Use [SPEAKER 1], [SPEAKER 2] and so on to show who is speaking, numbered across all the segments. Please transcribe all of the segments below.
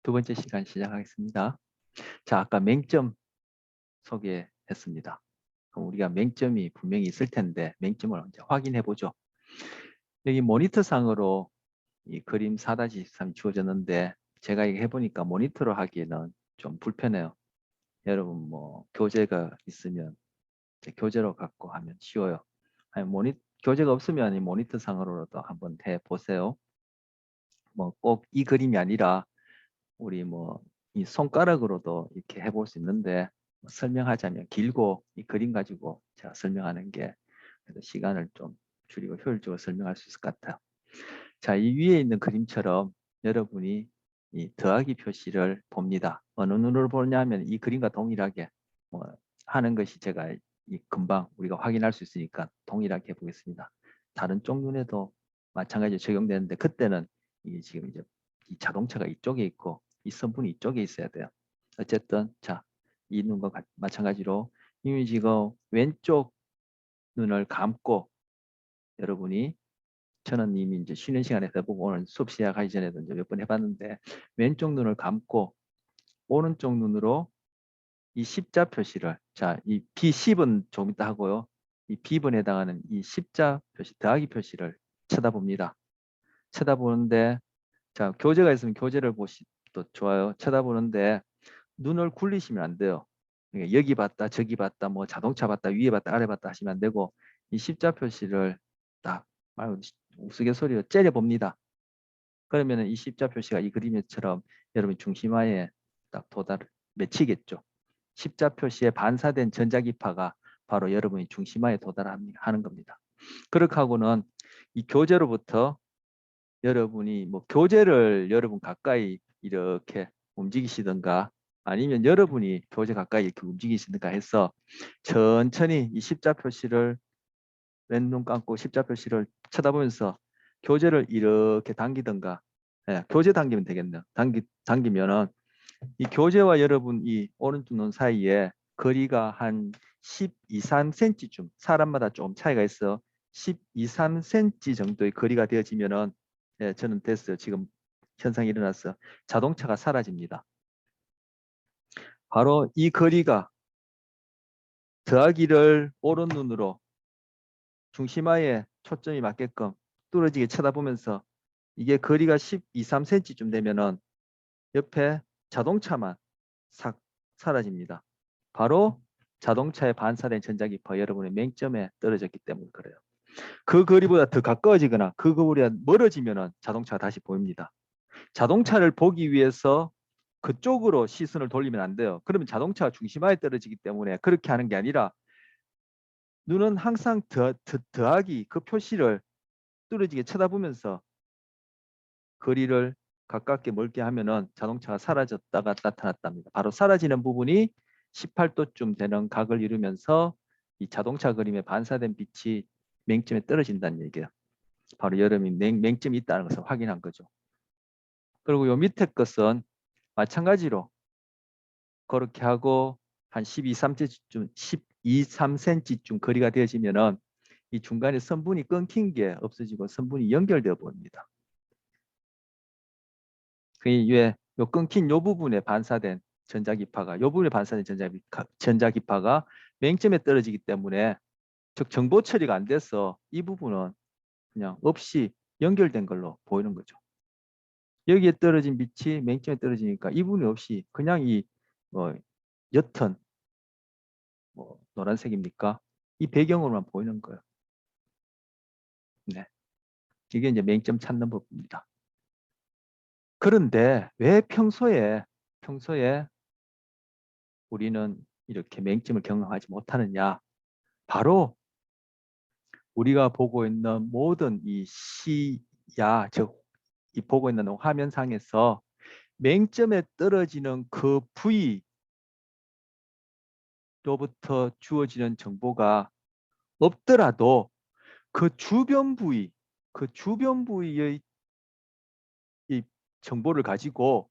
[SPEAKER 1] 두 번째 시간 시작하겠습니다. 자, 아까 맹점 소개했습니다. 그럼 우리가 맹점이 분명히 있을 텐데 맹점을 이제 확인해 보죠. 여기 모니터 상으로 이 그림 4-23이 주어졌는데 제가 이거 해보니까 모니터로 하기에는 좀 불편해요. 여러분 뭐 교재가 있으면 이제 교재로 갖고 하면 쉬워요. 아니 교재가 없으면 이 모니터 상으로도 한번 해 보세요. 뭐 꼭 이 그림이 아니라 우리 뭐 이 손가락으로도 이렇게 해볼 수 있는데 뭐 설명하자면 길고 이 그림 가지고 제가 설명하는 게 그래도 시간을 좀 줄이고 효율적으로 설명할 수 있을 것 같아요. 자, 이 위에 있는 그림처럼 여러분이 이 더하기 표시를 봅니다. 어느 눈으로 보냐면 이 그림과 동일하게 뭐 하는 것이 제가 이 금방 우리가 확인할 수 있으니까 동일하게 해보겠습니다. 다른 쪽 눈에도 마찬가지로 적용되는데 그때는 이게 지금 이제 이 자동차가 이쪽에 있고 이 선분이 이쪽에 있어야 돼요. 어쨌든 자, 이 눈과 마찬가지로 이미 지금 왼쪽 눈을 감고 여러분이 저는 이미 이제 쉬는 시간에 해보고 오늘 수업 시작하기 전에도 이제 몇 번 해봤는데 왼쪽 눈을 감고 오른쪽 눈으로 이 십자 표시를 자, 이 B10은 좀 이따 하고요. 이 B번에 해당하는 이 십자 표시 더하기 표시를 쳐다봅니다. 쳐다보는데 자, 교재가 있으면 교재를 보시도 좋아요. 쳐다보는데 눈을 굴리시면 안 돼요. 그러니까 여기 봤다 저기 봤다 뭐 자동차 봤다 위에 봤다 아래 봤다 하시면 안 되고 이 십자 표시를 딱 말고 우스갯소리로 째려 봅니다. 그러면 이 십자 표시가 이 그림처럼 여러분 중심화에 딱 맺히겠죠. 십자 표시에 반사된 전자기파가 바로 여러분이 중심화에 도달하는 겁니다. 그렇게 하고는 이 교재로부터 여러분이 뭐 교재를 여러분 가까이 이렇게 움직이시든가 아니면 여러분이 교재 가까이 이렇게 움직이시든가 해서 천천히 이 십자 표시를 왼눈 감고 십자 표시를 쳐다보면서 교재를 이렇게 당기든가 교재 당기면 되겠네요. 당기면은 이 교재와 여러분 이 오른쪽 눈 사이에 거리가 한 12, 3cm쯤 사람마다 좀 차이가 있어 12, 3cm 정도의 거리가 되어지면은 저는 됐어요. 지금 현상이 일어났어. 자동차가 사라집니다. 바로 이 거리가 더하기를 오른 눈으로 중심화에 초점이 맞게끔 뚫어지게 쳐다보면서 이게 거리가 12, 3cm쯤 되면은 옆에 자동차만 싹 사라집니다. 바로 자동차에 반사된 전자기파 여러분의 맹점에 떨어졌기 때문에 그래요. 그 거리보다 더 가까워지거나 그 거리보다 멀어지면 자동차가 다시 보입니다. 자동차를 보기 위해서 그쪽으로 시선을 돌리면 안 돼요. 그러면 자동차가 중심화에 떨어지기 때문에 그렇게 하는 게 아니라 눈은 항상 더하기 그 표시를 뚫어지게 쳐다보면서 거리를 가깝게 멀게 하면은 자동차가 사라졌다가 나타났답니다. 바로 사라지는 부분이 18도쯤 되는 각을 이루면서 이 자동차 그림에 반사된 빛이 맹점에 떨어진다는 얘기예요. 바로 여러분이 맹점이 있다는 것을 확인한 거죠. 그리고 요 밑에 것은 마찬가지로 그렇게 하고 한 12, 3cm쯤, 12, 3cm쯤 거리가 되어지면은 이 중간에 선분이 끊긴 게 없어지고 선분이 연결되어 보입니다. 그 위에 요 끊긴 요 부분에 반사된 전자기파가 요 부분에 반사된 전자기파가 맹점에 떨어지기 때문에 즉 정보 처리가 안 돼서 이 부분은 그냥 없이 연결된 걸로 보이는 거죠. 여기에 떨어진 빛이 맹점에 떨어지니까 이 부분이 없이 그냥 이 뭐 옅은 뭐 노란색입니까? 이 배경으로만 보이는 거예요. 네, 이게 이제 맹점 찾는 법입니다. 그런데 왜 평소에 우리는 이렇게 맹점을 경험하지 못하느냐? 바로 우리가 보고 있는 모든 이 시야, 즉 이 보고 있는 화면상에서 맹점에 떨어지는 그 부위로부터 주어지는 정보가 없더라도 그 주변 부위의 이 정보를 가지고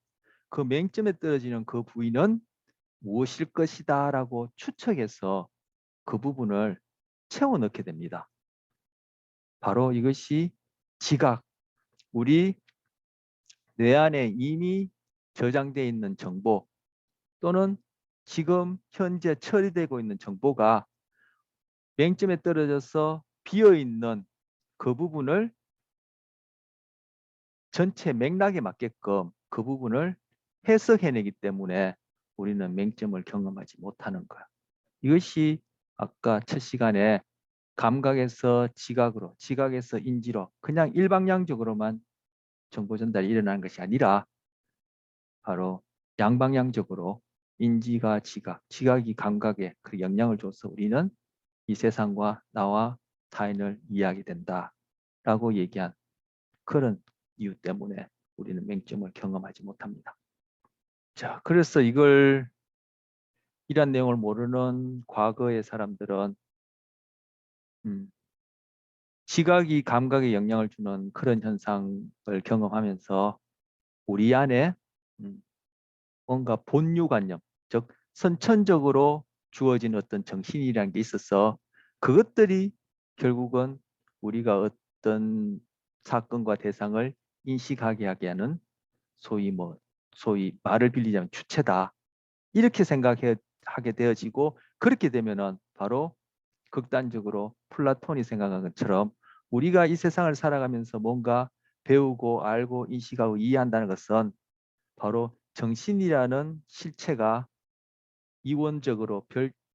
[SPEAKER 1] 그 맹점에 떨어지는 그 부위는 무엇일 것이다 라고 추측해서 그 부분을 채워 넣게 됩니다. 바로 이것이 지각, 우리 뇌 안에 이미 저장되어 있는 정보 또는 지금 현재 처리되고 있는 정보가 맹점에 떨어져서 비어있는 그 부분을 전체 맥락에 맞게끔 그 부분을 해석해내기 때문에 우리는 맹점을 경험하지 못하는 거야. 이것이 아까 첫 시간에 감각에서 지각으로, 지각에서 인지로 그냥 일방향적으로만 정보 전달이 일어나는 것이 아니라 바로 양방향적으로 인지가 지각, 지각이 감각에 그 영향을 줘서 우리는 이 세상과 나와 타인을 이해하게 된다라고 얘기한 그런 이유 때문에 우리는 맹점을 경험하지 못합니다. 자, 그래서 이런 내용을 모르는 과거의 사람들은 지각이 감각에 영향을 주는 그런 현상을 경험하면서 우리 안에 뭔가 본유관념, 즉 선천적으로 주어진 어떤 정신이라는 게 있어서 그것들이 결국은 우리가 어떤 사건과 대상을 인식하게 하게 하는 소위 말을 빌리자면 주체다. 이렇게 생각하게 되어지고 그렇게 되면은 바로 극단적으로 플라톤이 생각한 것처럼 우리가 이 세상을 살아가면서 뭔가 배우고 알고 인식하고 이해한다는 것은 바로 정신이라는 실체가 이원적으로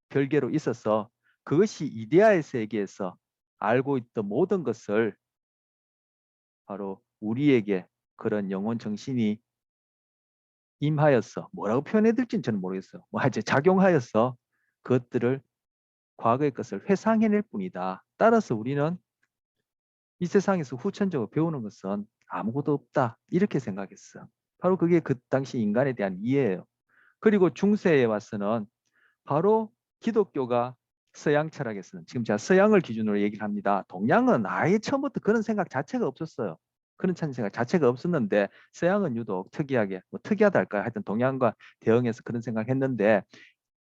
[SPEAKER 1] 별개로 있어서 그것이 이데아의 세계에서 알고 있던 모든 것을 바로 우리에게 그런 영혼 정신이 임하였어. 뭐라고 표현해야 될지는 저는 모르겠어요. 뭐 이제 작용하여서 그것들을 과거의 것을 회상해낼 뿐이다. 따라서 우리는 이 세상에서 후천적으로 배우는 것은 아무것도 없다. 이렇게 생각했어. 바로 그게 그 당시 인간에 대한 이해예요. 그리고 중세에 와서는 바로 기독교가 서양 철학에서는 지금 제가 서양을 기준으로 얘기를 합니다. 동양은 아예 처음부터 그런 생각 자체가 없었어요. 그런 생각 자체가 없었는데 서양은 유독 특이하게 뭐 특이하다 할까요? 하여튼 동양과 대응해서 그런 생각을 했는데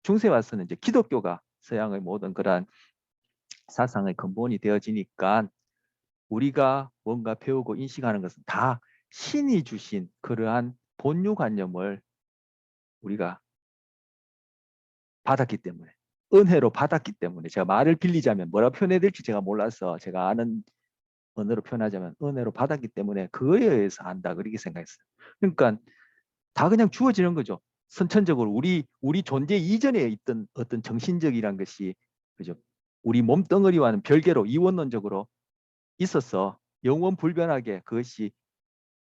[SPEAKER 1] 중세에 와서는 이제 기독교가 서양의 모든 그러한 사상의 근본이 되어지니까 우리가 뭔가 배우고 인식하는 것은 다 신이 주신 그러한 본유관념을 우리가 받았기 때문에 은혜로 받았기 때문에 제가 말을 빌리자면 뭐라 표현해야 될지 제가 몰라서 제가 아는 언어로 표현하자면 은혜로 받았기 때문에 그거에 의해서 안다 그렇게 생각했어요. 그러니까 다 그냥 주어지는 거죠. 선천적으로 우리 존재 이전에 있던 어떤 정신적이란 것이 그죠? 우리 몸덩어리와는 별개로 이원론적으로 있었어. 영원 불변하게 그것이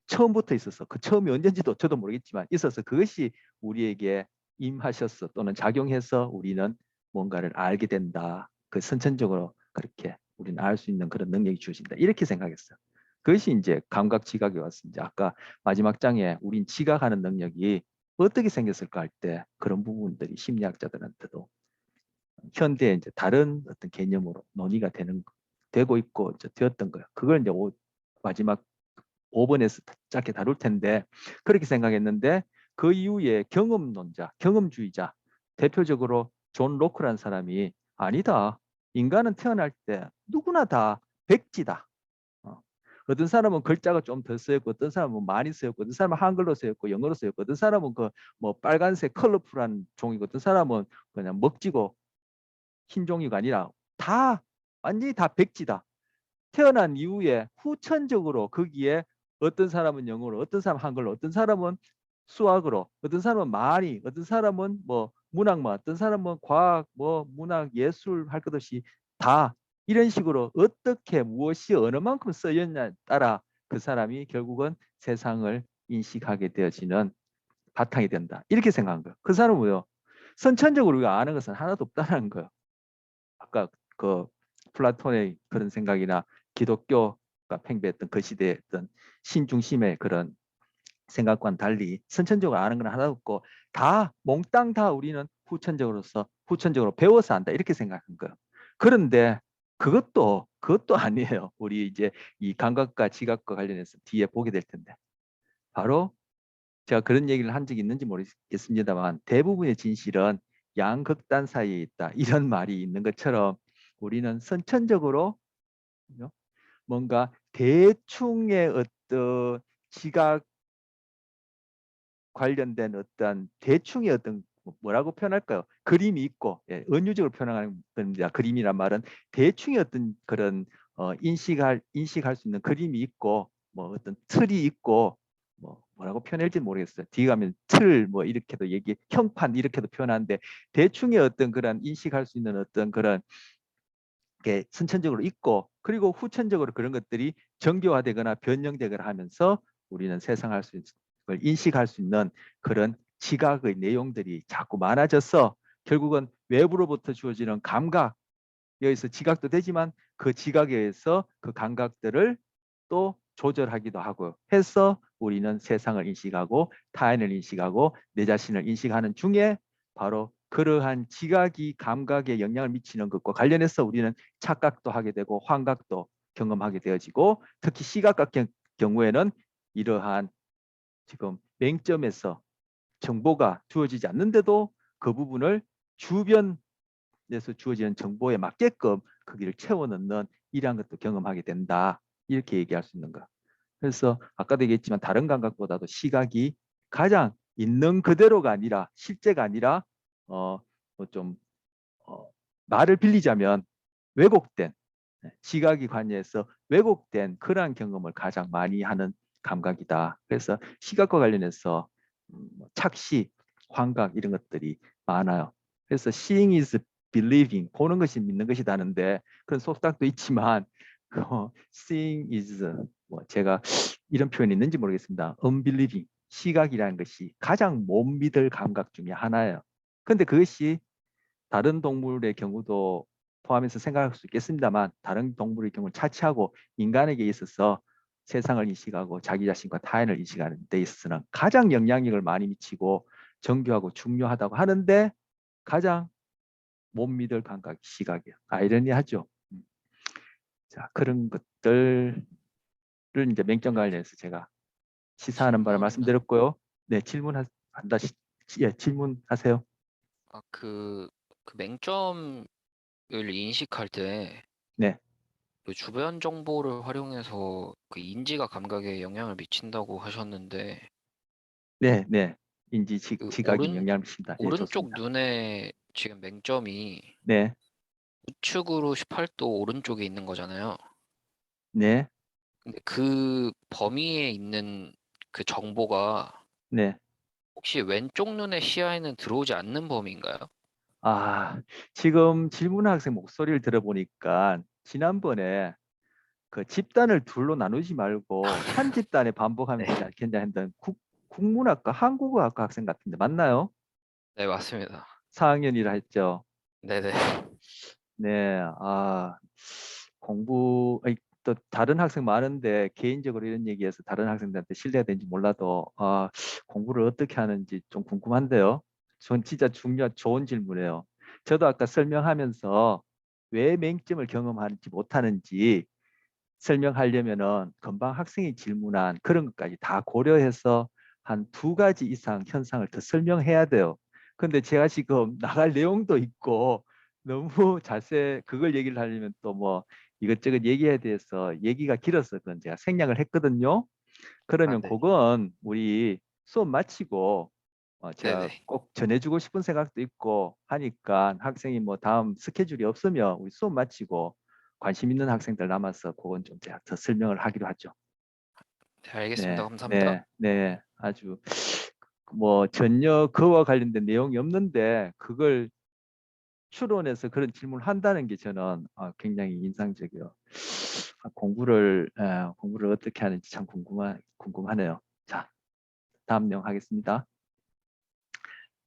[SPEAKER 1] 처음부터 있었어. 그 처음이 언젠지도 저도 모르겠지만 있어서 그것이 우리에게 임하셨어 또는 작용해서 우리는 뭔가를 알게 된다. 그 선천적으로 그렇게 우리는 알 수 있는 그런 능력이 주어진다. 이렇게 생각했어요. 그것이 이제 감각 지각이 왔습니다. 아까 마지막 장에 우린 지각하는 능력이 어떻게 생겼을까 할 때 그런 부분들이 심리학자들한테도 현대에 이제 다른 어떤 개념으로 논의가 되고 있고 되었던 거예요. 그걸 이제 마지막 5번에서 짧게 다룰 텐데 그렇게 생각했는데 그 이후에 경험론자, 경험주의자 대표적으로 존 로크라는 사람이 아니다. 인간은 태어날 때 누구나 다 백지다. 어떤 사람은 글자가 좀 더 쓰였고 어떤 사람은 많이 쓰였고 어떤 사람은 한글로 쓰였고 영어로 쓰였고 어떤 사람은 그 뭐 빨간색 컬러풀한 종이고 어떤 사람은 그냥 먹지고 흰 종이가 아니라 다 완전히 다 백지다. 태어난 이후에 후천적으로 거기에 어떤 사람은 영어로, 어떤 사람은 한글로, 어떤 사람은 수학으로, 어떤 사람은 많이, 어떤 사람은 뭐 문학만, 어떤 사람은 과학, 뭐 문학, 예술 할 것 없이 다 이런 식으로 어떻게 무엇이 어느 만큼 쓰였냐에 따라 그 사람이 결국은 세상을 인식하게 되어지는 바탕이 된다. 이렇게 생각한 거예요. 그 사람은 뭐요? 선천적으로 우리가 아는 것은 하나도 없다는 거예요. 아까 그 플라톤의 그런 생각이나 기독교가 팽배했던 그 시대의 어떤 신중심의 그런 생각과는 달리 선천적으로 아는 건 하나도 없고 다 몽땅 다 우리는 후천적으로 배워서 안다 이렇게 생각한 거예요. 그런데 그것도 아니에요. 우리 이제 이 감각과 지각과 관련해서 뒤에 보게 될 텐데 바로 제가 그런 얘기를 한 적이 있는지 모르겠습니다만 대부분의 진실은 양극단 사이에 있다. 이런 말이 있는 것처럼 우리는 선천적으로 뭔가 대충의 어떤 지각 관련된 어떤 대충의 어떤 뭐라고 표현할까요? 그림이 있고, 예, 은유적으로 표현하는 겁니다. 그림이란 말은 대충의 어떤 그런 인식할 수 있는 그림이 있고, 뭐 어떤 틀이 있고, 뭐 뭐라고 표현할지 모르겠어요. 뒤에 가면 틀 뭐 이렇게도 형판 이렇게도 표현하는데, 대충의 어떤 그런 인식할 수 있는 어떤 그런 게 선천적으로 있고, 그리고 후천적으로 그런 것들이 정교화되거나 변형되거나 하면서 우리는 세상을 인식할 수 있는 그런 지각의 내용들이 자꾸 많아져서, 결국은 외부로부터 주어지는 감각, 여기서 지각도 되지만 그 지각에 의해서 그 감각들을 또 조절하기도 하고 해서 우리는 세상을 인식하고 타인을 인식하고 내 자신을 인식하는 중에, 바로 그러한 지각이 감각에 영향을 미치는 것과 관련해서 우리는 착각도 하게 되고 환각도 경험하게 되어지고, 특히 시각 같은 경우에는 이러한 지금 맹점에서 정보가 주어지지 않는데도 그 부분을 주변에서 주어지는 정보에 맞게끔 거기를 채워넣는 이러한 것도 경험하게 된다, 이렇게 얘기할 수 있는 거. 그래서 아까도 얘기했지만 다른 감각보다도 시각이 가장 있는 그대로가 아니라, 실제가 아니라 뭐좀 말을 빌리자면 왜곡된, 시각이 관여해서 왜곡된 그러한 경험을 가장 많이 하는 감각이다. 그래서 시각과 관련해서 착시, 환각 이런 것들이 많아요. 그래서 seeing is believing, 보는 것이 믿는 것이다는데, 그런 속담도 있지만 seeing is, 뭐 제가 이런 표현이 있는지 모르겠습니다. unbelieving, 시각이라는 것이 가장 못 믿을 감각 중에 하나예요. 근데 그것이 다른 동물의 경우도 포함해서 생각할 수 있겠습니다만, 다른 동물의 경우를 차치하고 인간에게 있어서 세상을 인식하고 자기 자신과 타인을 인식하는 데 있어서는 가장 영향력을 많이 미치고 정교하고 중요하다고 하는데, 가장 못 믿을 감각이 시각이에요. 아이러니하죠. 자, 그런 것들을 이제 맹점 관련해서 제가 시사하는 바를
[SPEAKER 2] 질문,
[SPEAKER 1] 말씀드렸고요. 네, 예, 질문하세요.
[SPEAKER 2] 그 맹점을 인식할 때
[SPEAKER 1] 네,
[SPEAKER 2] 그 주변 정보를 활용해서 그 인지가 감각에 영향을 미친다고 하셨는데,
[SPEAKER 1] 네, 네.
[SPEAKER 2] 그
[SPEAKER 1] 지각이 영향을 미친다. 예,
[SPEAKER 2] 오른쪽
[SPEAKER 1] 좋습니다.
[SPEAKER 2] 눈에 지금 맹점이
[SPEAKER 1] 네,
[SPEAKER 2] 우측으로 18도 오른쪽에 있는 거잖아요.
[SPEAKER 1] 네,
[SPEAKER 2] 근데 그 범위에 있는 그 정보가
[SPEAKER 1] 네.
[SPEAKER 2] 혹시 왼쪽 눈의 시야에는 들어오지 않는 범위인가요?
[SPEAKER 1] 아, 지금 질문 학생 목소리를 들어보니까 지난번에 그 집단을 둘로 나누지 말고 한 집단에 반복하면
[SPEAKER 2] 네.
[SPEAKER 1] 괜찮은데, 국문학과, 한국어학과 학생 같은데 맞나요?
[SPEAKER 2] 네, 맞습니다.
[SPEAKER 1] 4학년이라 했죠.
[SPEAKER 2] 네네.
[SPEAKER 1] 네, 또 다른 학생 많은데 개인적으로 이런 얘기해서 다른 학생들한테 신뢰가 되는지 몰라도, 공부를 어떻게 하는지 좀 궁금한데요. 전 진짜 좋은 질문이에요. 저도 아까 설명하면서 왜 맹점을 경험하지 못하는지 설명하려면은 금방 학생이 질문한 그런 것까지 다 고려해서 한 두 가지 이상 현상을 더 설명해야 돼요. 근데 제가 지금 나갈 내용도 있고 너무 그걸 얘기를 하려면 또 뭐 이것저것 얘기에 대해서 얘기가 길어서 그건 제가 생략을 했거든요.
[SPEAKER 2] 아,
[SPEAKER 1] 그러면
[SPEAKER 2] 네.
[SPEAKER 1] 그건 우리 수업 마치고 제가
[SPEAKER 2] 네네.
[SPEAKER 1] 꼭 전해주고 싶은 생각도 있고 하니까, 학생이 뭐 다음 스케줄이 없으면 우리 수업 마치고 관심 있는 학생들 남아서 그건 좀 제가 더 설명을 하기로 하죠.
[SPEAKER 2] 네, 알겠습니다.
[SPEAKER 1] 네,
[SPEAKER 2] 감사합니다.
[SPEAKER 1] 네, 네. 아주 뭐 전혀 그와 관련된 내용이 없는데 그걸 추론해서 그런 질문을 한다는 게 저는 굉장히 인상적이요. 공부를 어떻게 하는지 참 궁금하네요. 자, 다음 내용 하겠습니다.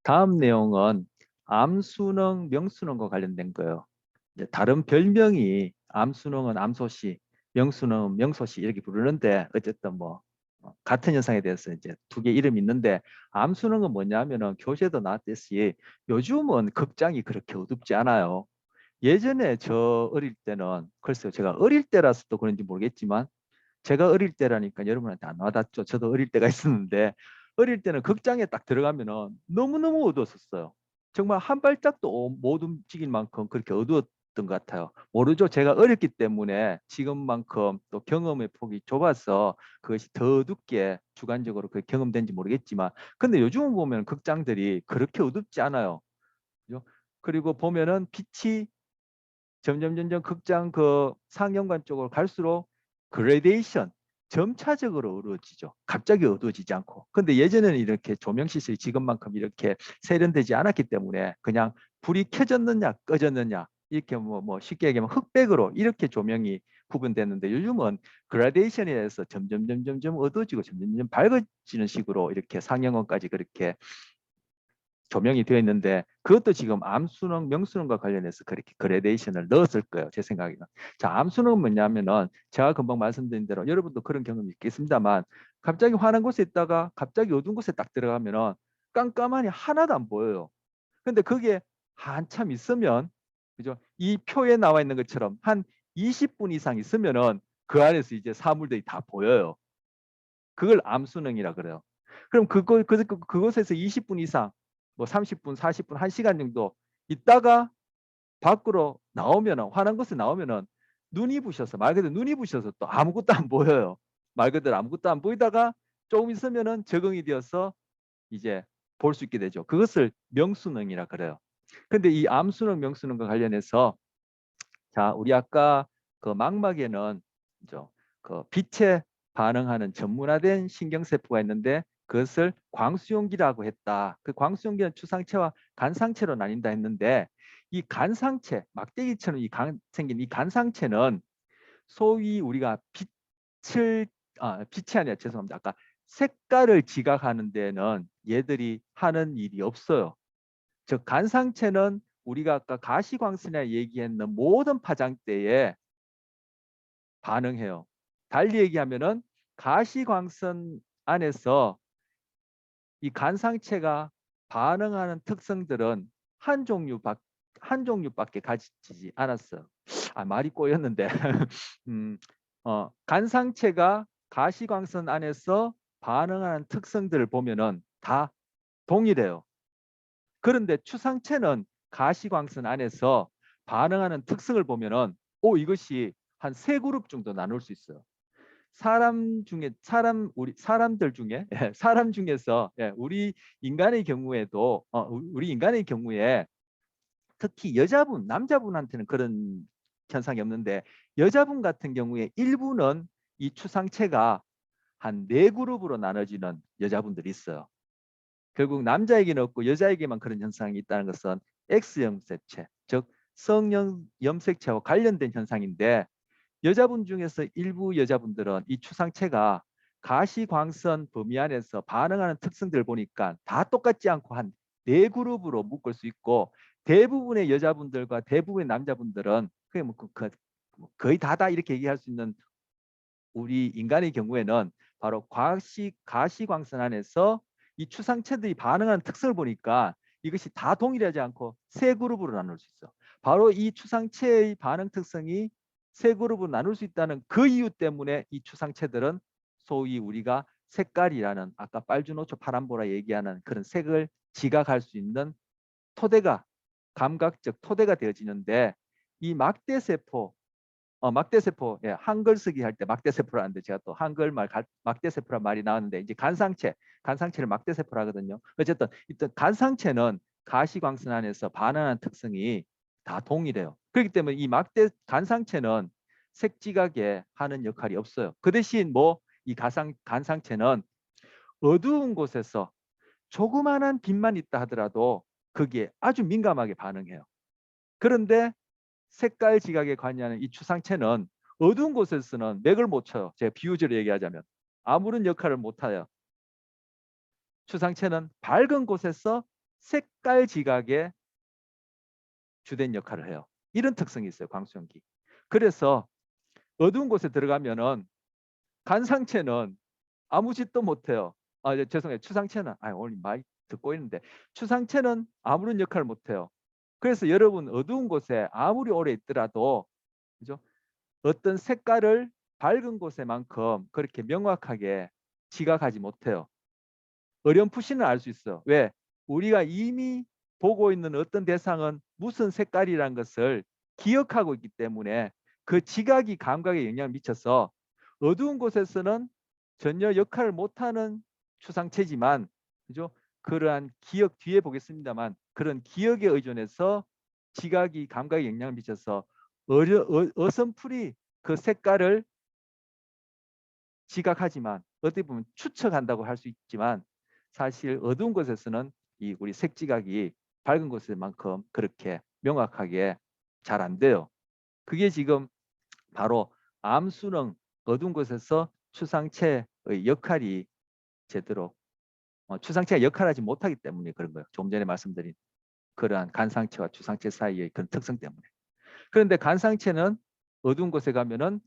[SPEAKER 1] 다음 내용은 암수능, 명수능과 관련된 거예요. 이제 다른 별명이, 암수능은 암소시, 명수능은 명소시 이렇게 부르는데, 어쨌든 뭐 같은 현상에 대해서 이제 두 개 이름이 있는데, 암수능은 뭐냐면은 교재도 나왔듯이 요즘은 극장이 그렇게 어둡지 않아요. 예전에 저 어릴 때는, 글쎄요, 제가 어릴 때라서 또 그런지 모르겠지만, 제가 어릴 때라니까 여러분한테 안 와닿죠. 저도 어릴 때가 있었는데, 어릴 때는 극장에 딱 들어가면은 너무너무 어두웠었어요. 정말 한 발짝도 못 움직일 만큼 그렇게 어두웠던 것 같아요. 모르죠. 제가 어렸기 때문에 지금만큼 또 경험의 폭이 좁아서 그것이 더 어둡게 주관적으로 그 경험된지 모르겠지만, 근데 요즘 보면 극장들이 그렇게 어둡지 않아요. 그죠? 그리고 보면은 빛이 점점 극장 그 상영관 쪽으로 갈수록 그레데이션 점차적으로 어두워지죠. 갑자기 어두워지지 않고. 근데 예전에는 이렇게 조명 시설이 지금만큼 이렇게 세련되지 않았기 때문에 그냥 불이 켜졌느냐 꺼졌느냐 이렇게 뭐 쉽게 얘기하면 흑백으로 이렇게 조명이 구분됐는데, 요즘은 그라데이션에 의해서 점점 어두워지고 점점 밝아지는 식으로 이렇게 상영관까지 그렇게 조명이 되어 있는데, 그것도 지금 암수능, 명수능과 관련해서 그렇게 그레데이션을 넣었을 거예요. 제 생각에는. 자, 암수능은 뭐냐면은 제가 금방 말씀드린 대로 여러분도 그런 경험이 있겠습니다만, 갑자기 환한 곳에 있다가 갑자기 어두운 곳에 딱 들어가면은 깜깜하니 하나도 안 보여요. 근데 그게 한참 있으면, 그죠? 이 표에 나와 있는 것처럼 한 20분 이상 있으면은 그 안에서 이제 사물들이 다 보여요. 그걸 암수능이라 그래요. 그럼 그곳에서 20분 이상, 뭐 30분, 40분, 1시간 정도 있다가 밖으로 나오면은, 환한 곳에 나오면은 눈이 부셔서, 말 그대로 눈이 부셔서 또 아무것도 안 보여요. 말 그대로 아무것도 안 보이다가 조금 있으면은 적응이 되어서 이제 볼 수 있게 되죠. 그것을 명수능이라 그래요. 근데 이 암수능, 명수능과 관련해서, 자, 우리 아까 그 망막에는 그 빛에 반응하는 전문화된 신경세포가 있는데 그것을 광수용기라고 했다. 그 광수용기는 추상체와 간상체로 나뉜다 했는데, 이 간상체, 막대기처럼 생긴 이 간상체는 소위 우리가 빛을, 빛이 아니라 죄송합니다. 아까 색깔을 지각하는 데는 얘들이 하는 일이 없어요. 즉 간상체는 우리가 아까 가시광선이라 얘기했는 모든 파장대에 반응해요. 달리 얘기하면은 가시광선 안에서 이 간상체가 반응하는 특성들은 한 종류밖에 가지지 않았어요. 말이 꼬였는데 간상체가 가시광선 안에서 반응하는 특성들을 보면은 다 동일해요. 그런데 추상체는 가시광선 안에서 반응하는 특성을 보면은 이것이 한 세 그룹 정도 나눌 수 있어요. 사람들 중에 사람 중에서 우리 인간의 경우에도 우리 인간의 경우에 특히 여자분, 남자분한테는 그런 현상이 없는데, 여자분 같은 경우에 일부는 이 추상체가 한 네 그룹으로 나눠지는 여자분들이 있어요. 결국 남자에게는 없고 여자에게만 그런 현상이 있다는 것은 X염색체, 즉 성염색체와 관련된 현상인데, 여자분 중에서 일부 여자분들은 이 추상체가 가시광선 범위 안에서 반응하는 특성들을 보니까 다 똑같지 않고 한 네 그룹으로 묶을 수 있고, 대부분의 여자분들과 대부분의 남자분들은 그게 거의 다다 이렇게 얘기할 수 있는 우리 인간의 경우에는 바로 가시광선 안에서 이 추상체들이 반응하는 특성을 보니까 이것이 다 동일하지 않고 세 그룹으로 나눌 수 있어. 바로 이 추상체의 반응 특성이 세 그룹으로 나눌 수 있다는 그 이유 때문에 이 추상체들은 소위 우리가 색깔이라는, 아까 빨주노초 파란보라 얘기하는 그런 색을 지각할 수 있는 토대가, 감각적 토대가 되어지는데, 이 막대세포, 막대세포, 한글 쓰기 할 때 막대세포라는데 제가 또 한글말 막대세포란 말이 나왔는데, 이제 간상체를 막대세포라 하거든요. 어쨌든 일단 간상체는 가시광선 안에서 반응하는 특성이 다 동일해요. 그렇기 때문에 이 간상체는 색지각에 하는 역할이 없어요. 그 대신 이 간상체는 어두운 곳에서 조그만한 빛만 있다 하더라도 거기에 아주 민감하게 반응해요. 그런데 색깔 지각에 관여하는 이 추상체는 어두운 곳에서는 맥을 못 쳐요. 제가 비유적으로 얘기하자면 아무런 역할을 못 해요. 추상체는 밝은 곳에서 색깔 지각에 주된 역할을 해요. 이런 특성이 있어요, 광수용기. 그래서 어두운 곳에 들어가면은 간상체는 아무 짓도 못 해요. 죄송해요. 추상체는 오늘 많이 듣고 있는데, 추상체는 아무런 역할을 못 해요. 그래서 여러분 어두운 곳에 아무리 오래 있더라도, 그죠? 어떤 색깔을 밝은 곳에만큼 그렇게 명확하게 지각하지 못해요. 어렴풋이는 알 수 있어. 왜? 우리가 이미 보고 있는 어떤 대상은 무슨 색깔이란 것을 기억하고 있기 때문에 그 지각이 감각에 영향을 미쳐서 어두운 곳에서는 전혀 역할을 못하는 추상체지만, 그죠? 그러한 기억 뒤에 보겠습니다만 그런 기억에 의존해서 지각이 감각에 영향을 미쳐서 어선풀이 그 색깔을 지각하지만 어떻게 보면 추측한다고 할 수 있지만 사실 어두운 곳에서는 이 우리 색지각이 밝은 곳에만큼 그렇게 명확하게 잘 안 돼요. 그게 지금 바로 암수능 어두운 곳에서 추상체의 역할이 제대로 추상체가 역할하지 못하기 때문에 그런 거예요. 좀 전에 말씀드린 그러한 간상체와 추상체 사이의 그런 특성 때문에. 그런데 간상체는 어두운 곳에 가면은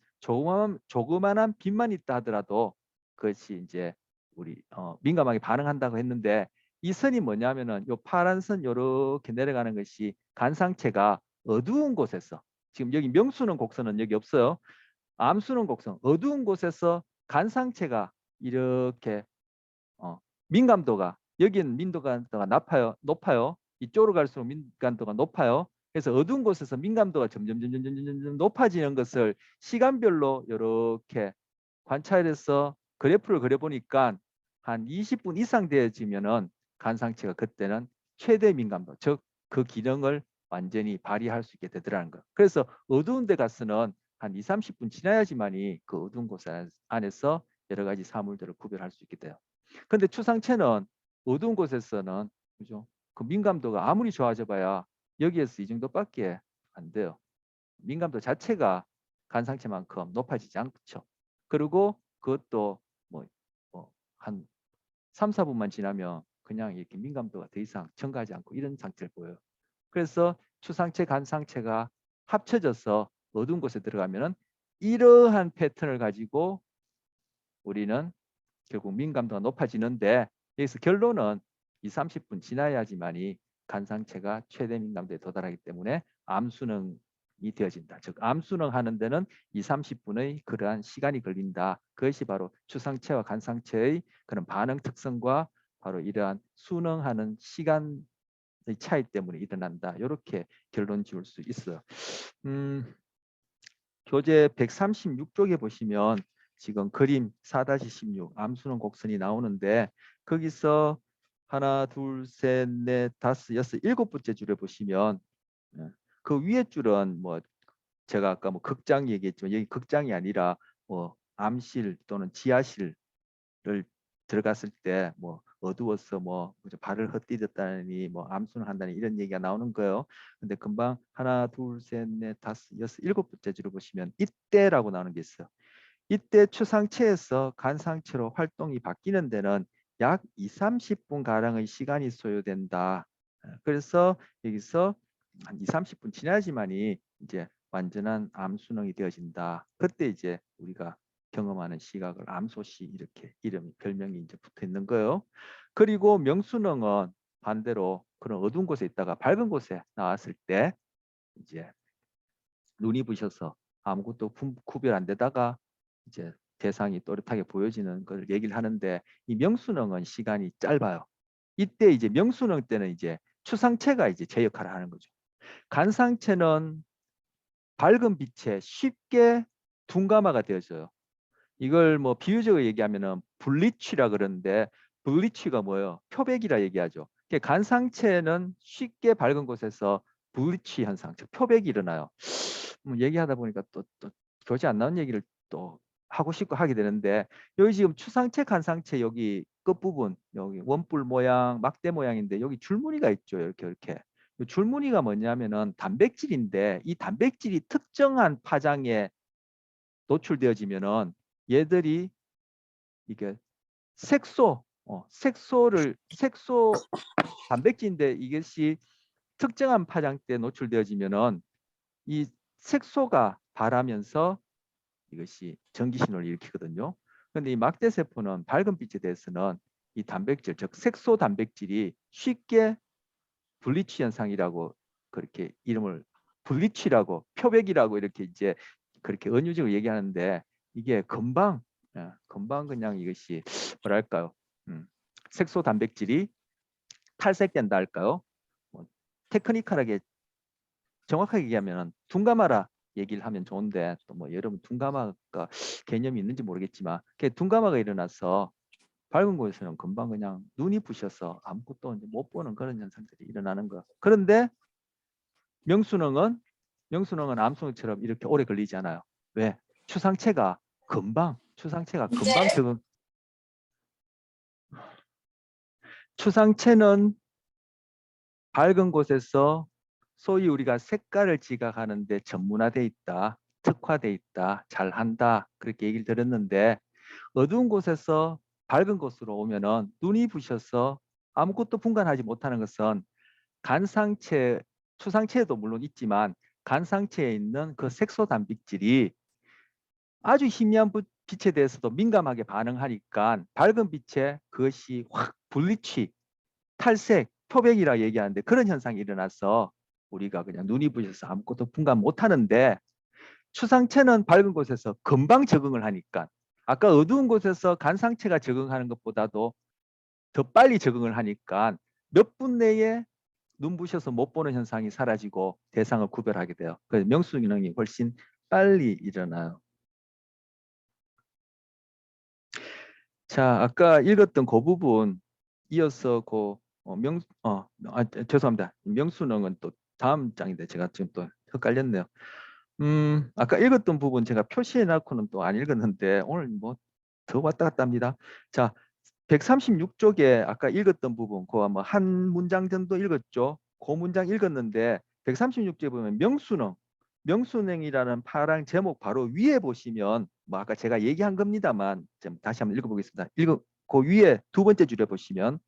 [SPEAKER 1] 조그만한 빛만 있다 하더라도 그것이 이제 우리 민감하게 반응한다고 했는데, 이 선이 뭐냐면은 요 파란 선 요렇게 내려가는 것이 간상체가 어두운 곳에서, 지금 여기 명수는 곡선은 여기 없어요. 암수는 곡선 어두운 곳에서 간상체가 이렇게 민감도가, 여기는 민감도가 높아요. 이쪽으로 갈수록 민감도가 높아요. 그래서 어두운 곳에서 민감도가 점점 높아지는 것을 시간별로 이렇게 관찰해서 그래프를 그려보니까 한 20분 이상 되어지면은 간상체가 그때는 최대 민감도, 즉 그 기능을 완전히 발휘할 수 있게 되더라는 거예요. 그래서 어두운 데 가서는 한 2, 30분 지나야지만이 그 어두운 곳 안에서 여러 가지 사물들을 구별할 수 있게 돼요. 근데 추상체는 어두운 곳에서는, 그죠? 그 민감도가 아무리 좋아져 봐야 여기에서 이 정도밖에 안 돼요. 민감도 자체가 간상체만큼 높아지지 않죠. 그리고 그것도 뭐한 3, 4분만 지나면 그냥 이렇게 민감도가 더 이상 증가하지 않고 이런 상태를 보여요. 그래서 추상체, 간상체가 합쳐져서 어두운 곳에 들어가면은 이러한 패턴을 가지고 우리는 결국 민감도가 높아지는데, 여기서 결론은 2, 30분 지나야지만이 간상체가 최대 민감도에 도달하기 때문에 암수능이 되어진다. 즉 암수능 하는 데는 2, 30분의 그러한 시간이 걸린다. 그것이 바로 추상체와 간상체의 그런 반응 특성과 바로 이러한 수능하는 시간의 차이 때문에 일어난다. 이렇게 결론 지을 수 있어요. 교재 136쪽에 보시면 지금 그림 4-16 암수능 곡선이 나오는데, 거기서 하나, 둘, 셋, 넷, 다섯, 여섯, 일곱 번째 줄에 보시면 그 위에 줄은 뭐 제가 아까 뭐 극장 얘기했지만 여기 극장이 아니라 뭐 암실 또는 지하실을 들어갔을 때 뭐 어두워서 뭐 발을 헛디뎠다니 뭐 암수는 한다니 이런 얘기가 나오는 거예요. 근데 금방 하나, 둘, 셋, 넷, 다섯, 여섯, 일곱 번째 줄을 보시면 이때라고 나오는 게 있어요. 이때 추상체에서 간상체로 활동이 바뀌는 데는 약 2, 30분 가량의 시간이 소요된다. 그래서 여기서 한 2, 30분 지나야지만이 이제 완전한 암수능이 되어진다. 그때 이제 우리가 경험하는 시각을 암소시 이렇게 별명이 이제 붙어 있는 거예요. 그리고 명수능은 반대로 그런 어두운 곳에 있다가 밝은 곳에 나왔을 때 이제 눈이 부셔서 아무것도 구별 안 되다가 이제 대상이 또렷하게 보여지는 걸 얘기를 하는데, 이 명수능은 시간이 짧아요. 이때 이제 명수능 때는 이제 추상체가 이제 제 역할을 하는 거죠. 간상체는 밝은 빛에 쉽게 둔감화가 되어져요. 이걸 뭐 비유적으로 얘기하면은 블리치라 그러는데, 블리치가 뭐예요? 표백이라 얘기하죠. 간상체는 쉽게 밝은 곳에서 블리치 현상, 즉 표백이 일어나요. 얘기하다 보니까 또 교재 안 나온 얘기를 또 하고 싶고 하게 되는데, 여기 지금 추상체, 간상체 여기 끝부분 여기 원뿔 모양, 막대 모양인데 여기 줄무늬가 있죠. 이렇게. 이 줄무늬가 뭐냐면은 단백질인데, 이 단백질이 특정한 파장에 노출되어지면은 얘들이 이게 색소 단백질인데 이것이 특정한 파장 때 노출되어지면은 이 색소가 발하면서 이것이 전기 신호를 일으키거든요. 그런데 이 막대 세포는 밝은 빛에 대해서는 이 단백질, 즉 색소 단백질이 쉽게 블리치 현상이라고 그렇게 이름을 블리치라고 표백이라고 이렇게 이제 그렇게 은유적으로 얘기하는데, 이게 금방 그냥 이것이 뭐랄까요? 색소 단백질이 탈색된다 할까요? 뭐 테크니컬하게 정확하게 얘기하면 둔감하라 얘기를 하면 좋은데 또 뭐 여러분 둔감화가 개념이 있는지 모르겠지만 둔감화가 일어나서 밝은 곳에서는 금방 그냥 눈이 부셔서 아무것도 이제 못 보는 그런 현상들이 일어나는 거. 그런데 명수능은 암수능처럼 이렇게 오래 걸리지 않아요. 왜? 추상체가 금방 적응. 추상체는 밝은 곳에서 소위 우리가 색깔을 지각하는데 전문화돼 있다, 특화돼 있다, 잘한다 그렇게 얘기를 들었는데 어두운 곳에서 밝은 곳으로 오면은 눈이 부셔서 아무것도 분간하지 못하는 것은 간상체, 추상체에도 물론 있지만 간상체에 있는 그 색소 단백질이 아주 희미한 빛에 대해서도 민감하게 반응하니까 밝은 빛에 그것이 확 블리치, 탈색, 표백이라 얘기하는데 그런 현상이 일어나서 우리가 그냥 눈이 부셔서 아무것도 분간 못하는데 추상체는 밝은 곳에서 금방 적응을 하니까 아까 어두운 곳에서 간상체가 적응하는 것보다도 더 빨리 적응을 하니까 몇 분 내에 눈부셔서 못 보는 현상이 사라지고 대상을 구별하게 돼요. 그래서 명수 기능이 훨씬 빨리 일어나요. 자, 아까 읽었던 그 부분 이어서 죄송합니다. 명수능은 또 다음 장인데 제가 지금 또 헷갈렸네요. 아까 읽었던 부분 제가 표시해 놓고는 또 안 읽었는데 오늘 뭐 더 왔다 갔다 합니다. 자, 136쪽에 아까 읽었던 부분, 그 뭐 한 문장 정도 읽었죠. 그 문장 읽었는데 136쪽에 보면 명수능이라는 파랑 제목 바로 위에 보시면 뭐 아까 제가 얘기한 겁니다만 좀 다시 한번 읽어보겠습니다. 그 위에 두 번째 줄에 보시면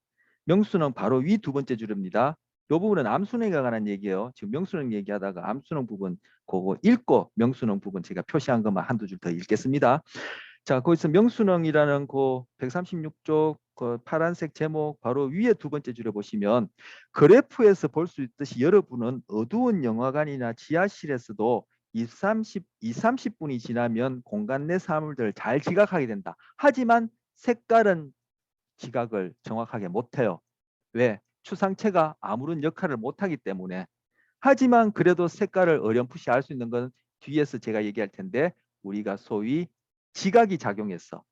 [SPEAKER 1] 명수능 바로 위 두 번째 줄입니다. 이 부분은 암수능에 관한 얘기예요. 지금 명수능 얘기하다가 암수능 부분 그거 읽고 명수능 부분 제가 표시한 것만 한두 줄 더 읽겠습니다. 자, 거기서 명수능이라는 그 136쪽 그 파란색 제목 바로 위에 두 번째 줄에 보시면 그래프에서 볼 수 있듯이 여러분은 어두운 영화관이나 지하실에서도 30분이 지나면 공간 내 사물들을 잘 지각하게 된다. 하지만 색깔은 지각을 정확하게 못해요. 왜? 추상체가 아무런 역할을 못하기 때문에. 하지만 그래도 색깔을 어렴풋이 알 수 있는 건 뒤에서 제가 얘기할 텐데 우리가 소위 지각이 작용했어.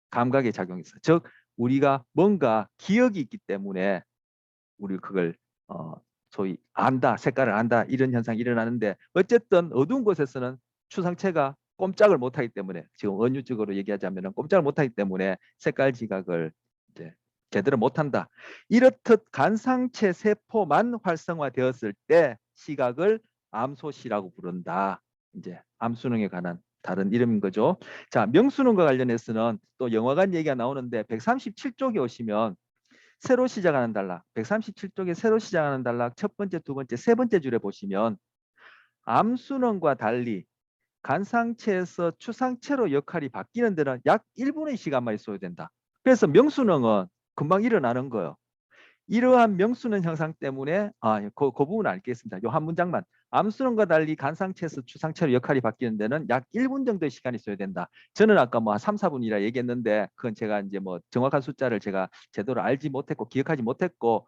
[SPEAKER 1] 감각에 작용했어. 즉 우리가 뭔가 기억이 있기 때문에 우리 그걸 소위 안다, 색깔을 안다 이런 현상이 일어나는데 어쨌든 어두운 곳에서는 추상체가 꼼짝을 못하기 때문에 지금 원유적으로 얘기하자면 꼼짝을 못하기 때문에 색깔 지각을 이제 제대로 못한다. 이렇듯 간상체 세포만 활성화되었을 때 시각을 암소시라고 부른다. 이제 암수능에 관한 다른 이름인 거죠. 자, 명수능과 관련해서는 또 영화관 얘기가 나오는데 137쪽에 오시면 새로 시작하는 단락, 137쪽에 새로 시작하는 단락 첫 번째, 두 번째, 세 번째 줄에 보시면 암수능과 달리 간상체에서 추상체로 역할이 바뀌는 데는 약 1분의 시간만이 소요된다. 그래서 명수능은 금방 일어나는 거예요. 이러한 명수능 형상 때문에 그 부분은 알겠습니다. 요 한 문장만. 암수능과 달리 간상체에서 추상체로 역할이 바뀌는 데는 약 1분 정도의 시간이 소요된다. 저는 아까 뭐 3, 4분이라 얘기했는데 그건 제가 이제 뭐 정확한 숫자를 제가 제대로 알지 못했고 기억하지 못했고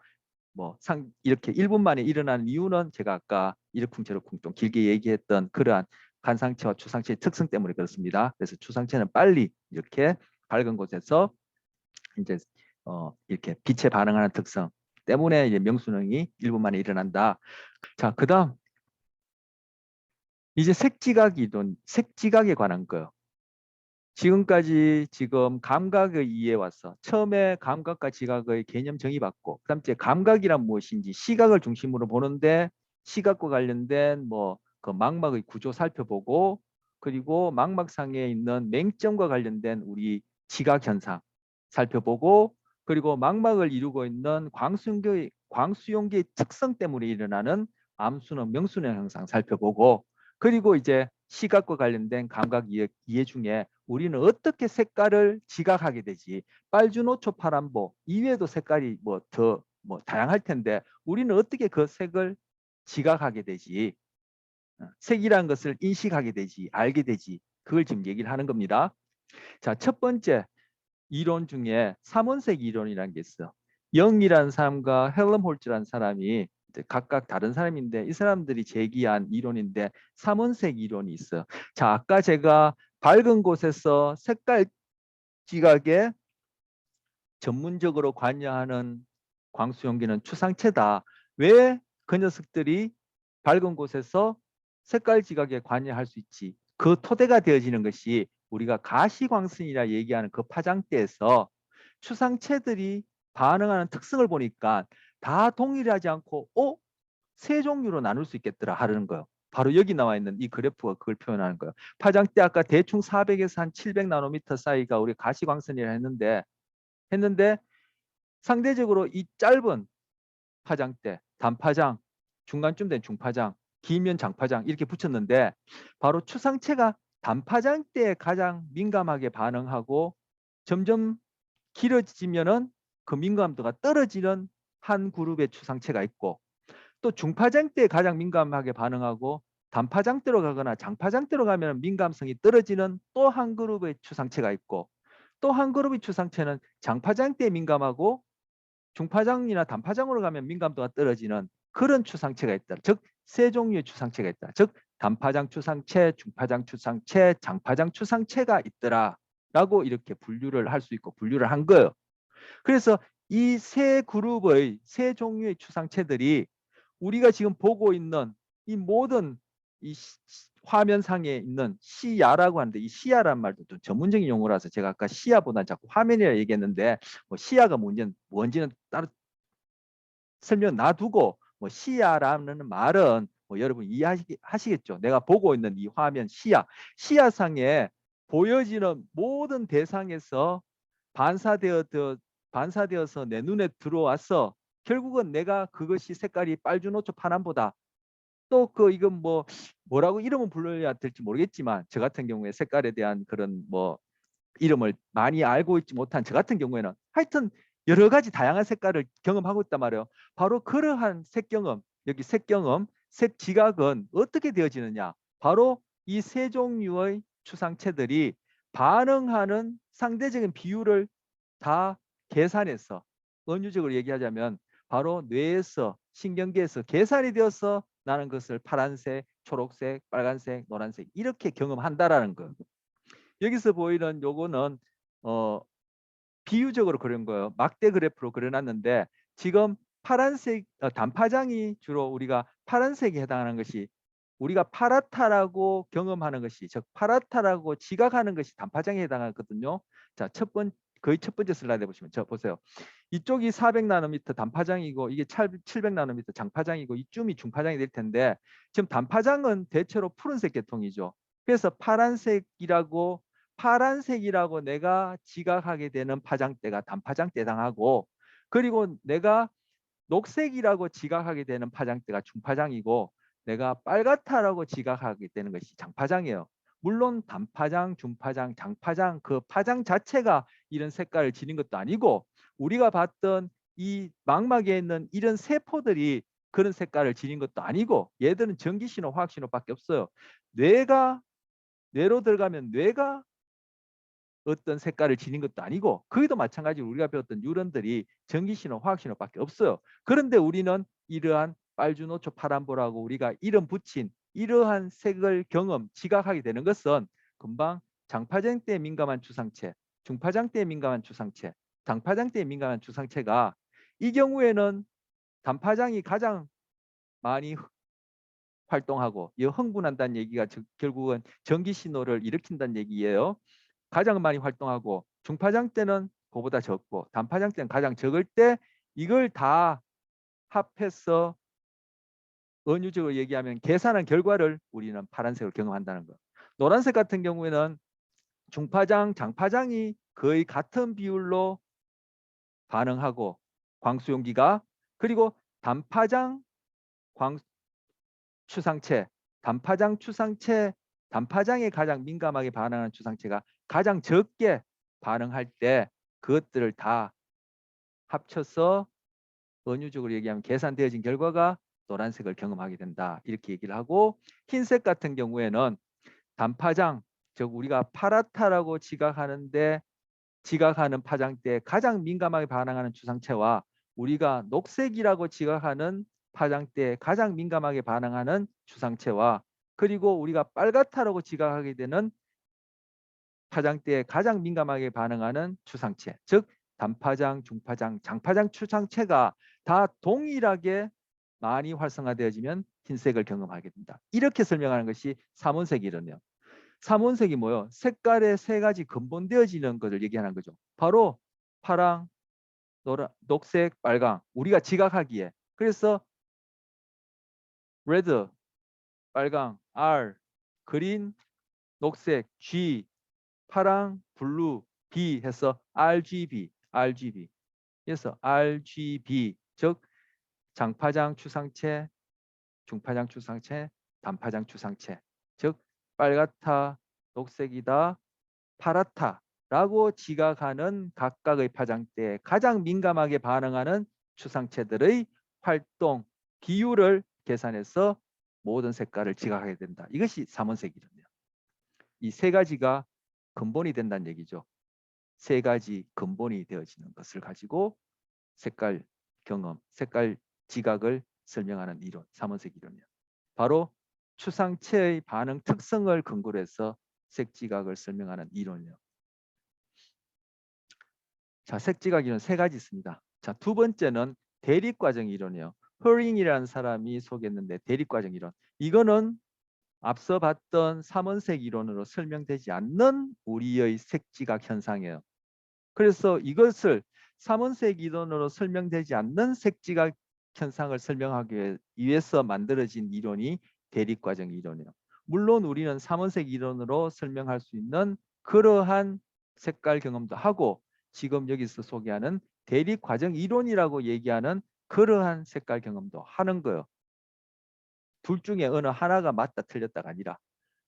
[SPEAKER 1] 뭐 이렇게 1분 만에 일어나는 이유는 제가 아까 이러쿵저러쿵 좀 길게 얘기했던 그러한 간상체와 추상체의 특성 때문에 그렇습니다. 그래서 추상체는 빨리 이렇게 밝은 곳에서 이제 이렇게 빛에 반응하는 특성 때문에 이제 명수능이 1분 만에 일어난다. 자, 그다음 이제 색지각에 관한 거요. 지금까지 지금 감각의 이해 왔어. 처음에 감각과 지각의 개념 정의받고, 그다음 에 감각이란 무엇인지 시각을 중심으로 보는데 시각과 관련된 뭐 그 망막의 구조 살펴보고, 그리고 망막상에 있는 맹점과 관련된 우리 지각 현상 살펴보고, 그리고 망막을 이루고 있는 광수용계의 특성 때문에 일어나는 암수능, 명수능 현상 살펴보고, 그리고 이제 시각과 관련된 감각 이해 중에 우리는 어떻게 색깔을 지각하게 되지? 빨주노초 파란보 이외에도 색깔이 뭐 더 뭐 다양할 텐데 우리는 어떻게 그 색을 지각하게 되지? 색이라는 것을 인식하게 되지, 알게 되지. 그걸 지금 얘기를 하는 겁니다. 자, 첫 번째 이론 중에 삼원색 이론이라는 게 있어. 영이라는 사람과 헬름 홀츠라는 사람이 이제 각각 다른 사람인데 이 사람들이 제기한 이론인데 삼원색 이론이 있어요. 자, 아까 제가 밝은 곳에서 색깔 지각에 전문적으로 관여하는 광수용기는 추상체다. 왜 그 녀석들이 밝은 곳에서 색깔 지각에 관여할 수 있지? 그 토대가 되어지는 것이 우리가 가시광선이라 얘기하는 그 파장대에서 추상체들이 반응하는 특성을 보니까 다 동일하지 않고 세 종류로 나눌 수 있겠더라 하는 거예요. 바로 여기 나와 있는 이 그래프가 그걸 표현하는 거예요. 파장대 아까 대충 400에서 한 700 나노미터 사이가 우리 가시광선이라 했는데 상대적으로 이 짧은 파장대, 단파장, 중간쯤 된 중파장, 길면 장파장 이렇게 붙였는데 바로 추상체가 단파장대에 가장 민감하게 반응하고 점점 길어지면은 그 민감도가 떨어지는 한 그룹의 추상체가 있고 또 중파장대에 가장 민감하게 반응하고 단파장대로 가거나 장파장대로 가면 민감성이 떨어지는 또 한 그룹의 추상체가 있고 또 한 그룹의 추상체는 장파장대에 민감하고 중파장이나 단파장으로 가면 민감도가 떨어지는 그런 추상체가 있다. 즉 세 종류의 추상체가 있다. 즉 단파장 추상체, 중파장 추상체, 장파장 추상체가 있더라라고 이렇게 분류를 할 수 있고 분류를 한 거예요. 그래서 이 세 그룹의 세 종류의 추상체들이 우리가 지금 보고 있는 이 모든 이 화면상에 있는 시야라고 하는데 이 시야란 말도 좀 전문적인 용어라서 제가 아까 시야보다 자꾸 화면이라 얘기했는데 뭐 시야가 뭔지는 따로 설명 놔두고 뭐 시야라는 말은 뭐 여러분 이해하시겠죠? 내가 보고 있는 이 화면 시야상에 보여지는 모든 대상에서 반사되어서 내 눈에 들어와서 결국은 내가 그것이 색깔이 빨주노초 파남보다 또 이건 뭐라고 이름은 불러야 될지 모르겠지만 저 같은 경우에 색깔에 대한 그런 이름을 많이 알고 있지 못한 저 같은 경우에는 하여튼 여러 가지 다양한 색깔을 경험하고 있단 말이에요. 바로 그러한 색경험, 여기 색경험, 색지각은 어떻게 되어지느냐? 바로 이 세 종류의 추상체들이 반응하는 상대적인 비율을 다 계산해서 은유적으로 얘기하자면 바로 뇌에서 신경계에서 계산이 되어서 나는 것을 파란색, 초록색, 빨간색, 노란색 이렇게 경험한다라는 거. 여기서 보이는 요거는 비유적으로 그런 거예요. 막대 그래프로 그려놨는데 지금 파란색 단파장이 주로 우리가 파란색에 해당하는 것이 우리가 파랗다라고 경험하는 것이 즉 파랗다라고 지각하는 것이 단파장에 해당하거든요. 자, 거의 첫 번째 슬라이드 보시면 보세요. 이쪽이 400나노미터 단파장이고 이게 700나노미터 장파장이고 이쯤이 중파장이 될 텐데 지금 단파장은 대체로 푸른색 계통이죠. 그래서 파란색이라고 내가 지각하게 되는 파장대가 단파장대 해당하고 그리고 내가 녹색이라고 지각하게 되는 파장대가 중파장이고 내가 빨갛다라고 지각하게 되는 것이 장파장이에요. 물론 단파장, 중파장, 장파장 그 파장 자체가 이런 색깔을 지닌 것도 아니고 우리가 봤던 이 망막에 있는 이런 세포들이 그런 색깔을 지닌 것도 아니고 얘들은 전기신호, 화학신호밖에 없어요. 뇌로 들어가면 뇌가 어떤 색깔을 지닌 것도 아니고 거기도 마찬가지로 우리가 배웠던 뉴런들이 전기신호, 화학신호밖에 없어요. 그런데 우리는 이러한 빨주노초 파란보라고 우리가 이름 붙인 이러한 색을 지각하게 되는 것은 금방 장파장 때에 민감한 추상체, 중파장 때에 민감한 추상체, 장파장 때에 민감한 추상체가 이 경우에는 단파장이 가장 많이 활동하고 이 흥분한다는 얘기가 결국은 전기 신호를 일으킨다는 얘기예요. 가장 많이 활동하고 중파장 때는 그보다 적고 단파장 때는 가장 적을 때 이걸 다 합해서 은유적으로 얘기하면 계산한 결과를 우리는 파란색을 경험한다는 거. 노란색 같은 경우에는 중파장, 장파장이 거의 같은 비율로 반응하고 광수용기가 그리고 단파장 추상체, 단파장에 가장 민감하게 반응하는 추상체가 가장 적게 반응할 때 그것들을 다 합쳐서 은유적으로 얘기하면 계산되어진 결과가 노란색을 경험하게 된다. 이렇게 얘기를 하고 흰색 같은 경우에는 단파장, 즉 우리가 파랗다라고 지각하는 파장 때 가장 민감하게 반응하는 추상체와 우리가 녹색이라고 지각하는 파장대에 가장 민감하게 반응하는 추상체와 그리고 우리가 빨갛다라고 지각하게 되는 파장대에 가장 민감하게 반응하는 추상체, 즉 단파장, 중파장, 장파장 추상체가 다 동일하게 많이 활성화되어지면 흰색을 경험하게 된다. 이렇게 설명하는 것이 삼원색 이론이에요. 삼원색이 뭐요? 색깔의 세 가지 근본되어지는 것을 얘기하는 거죠. 바로 파랑, 노란, 녹색, 빨강. 우리가 지각하기에. 그래서 레드, 빨강, R, 그린, 녹색, G, 파랑, 블루, B 해서 RGB. 그래서 RGB 즉 장파장 추상체, 중파장 추상체, 단파장 추상체. 즉 빨갛다, 녹색이다, 파랗다라고 지각하는 각각의 파장대에 가장 민감하게 반응하는 추상체들의 활동 비율을 계산해서 모든 색깔을 지각하게 된다. 이것이 삼원색이거든요. 이 세 가지가 근본이 된다는 얘기죠. 세 가지 근본이 되어지는 것을 가지고 색깔 경험, 색깔 지각을 설명하는 이론, 삼원색 이론이요. 바로 추상체의 반응 특성을 근거로 해서 색지각을 설명하는 이론이요. 자, 색지각 이론 세 가지 있습니다. 자, 두 번째는 대립과정 이론이에요. 허링이라는 사람이 소개했는데 대립과정 이론. 이거는 앞서 봤던 삼원색 이론으로 설명되지 않는 우리의 색지각 현상이에요. 그래서 이것을 삼원색 이론으로 설명되지 않는 색지각 현상을 설명하기 위해서 만들어진 이론이 대립과정 이론이에요. 물론 우리는 삼원색 이론으로 설명할 수 있는 그러한 색깔 경험도 하고 지금 여기서 소개하는 대립과정 이론이라고 얘기하는 그러한 색깔 경험도 하는 거예요. 둘 중에 어느 하나가 맞다 틀렸다가 아니라.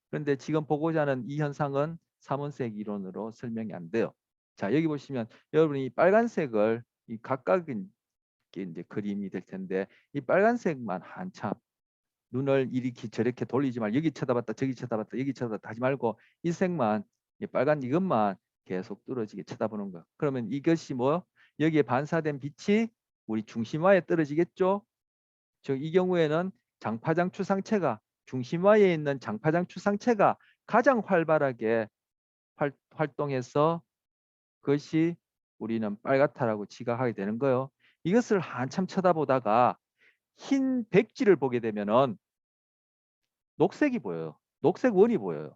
[SPEAKER 1] 그런데 지금 보고자 하는 이 현상은 삼원색 이론으로 설명이 안 돼요. 자, 여기 보시면 여러분이 빨간색을 이 각각의 이제 그림이 될 텐데 이 빨간색만 한참 눈을 이렇게 저렇게 돌리지 말고 여기 쳐다봤다 저기 쳐다봤다 여기 쳐다봤다 하지 말고 이 색만 이 빨간 이것만 계속 뚫어지게 쳐다보는 거. 그러면 이것이 뭐 여기에 반사된 빛이 우리 중심화에 떨어지겠죠. 즉 이 경우에는 장파장 추상체가 중심화에 있는 장파장 추상체가 가장 활발하게 활동해서 그것이 우리는 빨갛다라고 지각하게 되는 거예요. 이것을 한참 쳐다보다가 흰 백지를 보게 되면은 녹색이 보여요. 녹색 원이 보여요.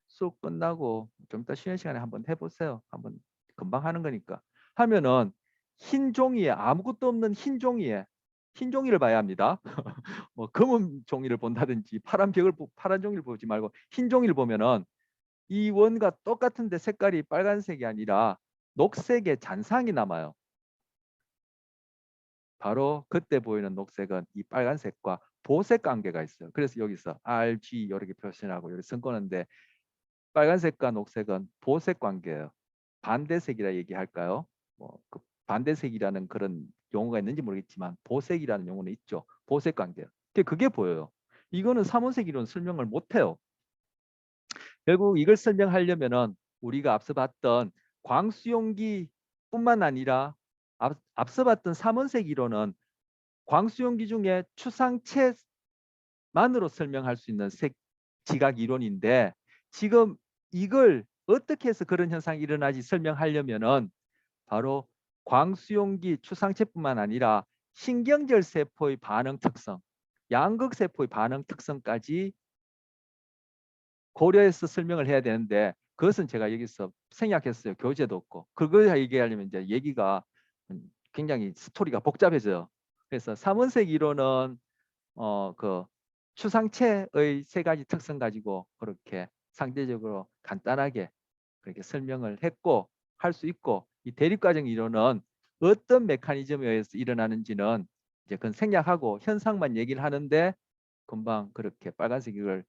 [SPEAKER 1] 수업 끝나고 좀 이따 쉬는 시간에 한번 해보세요. 한번 금방 하는 거니까. 하면은 흰 종이에 아무것도 없는 흰 종이에 흰 종이를 봐야 합니다. 뭐 검은 종이를 본다든지 파란 종이를 보지 말고 흰 종이를 보면은 이 원과 똑같은데 색깔이 빨간색이 아니라 녹색의 잔상이 남아요. 바로 그때 보이는 녹색은 이 빨간색과 보색 관계가 있어요. 그래서 여기서 RG 이렇게 표시하고 이렇게 쓴거는데 빨간색과 녹색은 보색 관계예요. 반대색이라 얘기할까요? 뭐그 반대색이라는 그런 용어가 있는지 모르겠지만 보색이라는 용어는 있죠. 보색 관계예요. 그게 보여요. 이거는 삼원색 이론 설명을 못해요. 결국 이걸 설명하려면은 우리가 앞서 봤던 광수용기뿐만 아니라 앞서 봤던 삼원색 이론은 광수용기 중에 추상체만으로 설명할 수 있는 색 지각 이론인데 지금 이걸 어떻게 해서 그런 현상이 일어나지 설명하려면은 바로 광수용기 추상체뿐만 아니라 신경절 세포의 반응 특성, 양극 세포의 반응 특성까지 고려해서 설명을 해야 되는데 그것은 제가 여기서 생략했어요. 교재도 없고. 그걸 얘기하려면 이제 얘기가 굉장히 스토리가 복잡해져요. 그래서 삼원색 이론은 그 추상체의 세 가지 특성 가지고 그렇게 상대적으로 간단하게 그렇게 설명을 했고 할 수 있고 이 대립과정 이론은 어떤 메커니즘에 의해서 일어나는지는 이제 그건 생략하고 현상만 얘기를 하는데 금방 그렇게 빨간색 이걸